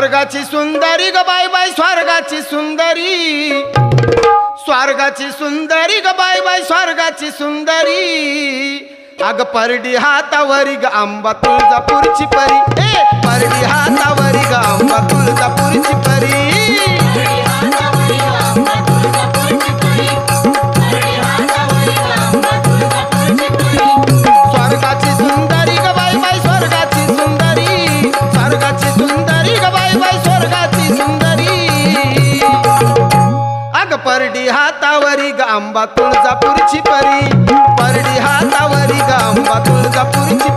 स्वर्गाची सुंदरी ग bye bye स्वर्गाची सुंदरी, स्वर्गाची सुंदरी ग bye bye स्वर्गाची सुंदरी। अग परडी हातावरी ग आंबा तुळजापूरची परी, ए परडी हातावरी ग आंबा तुळजापूरची परी। स्वर्गाची सुंदरी ग बाय बाय स्वर्गाची सुंदरी, स्वर्गाची सुंदरी ग बाय बाय स्वर्गाची सुंदरी। अग परडी हातावरी ग आंबा तुळजापूरची परी, परडी हातावरी ग आंबा तुळजापूरची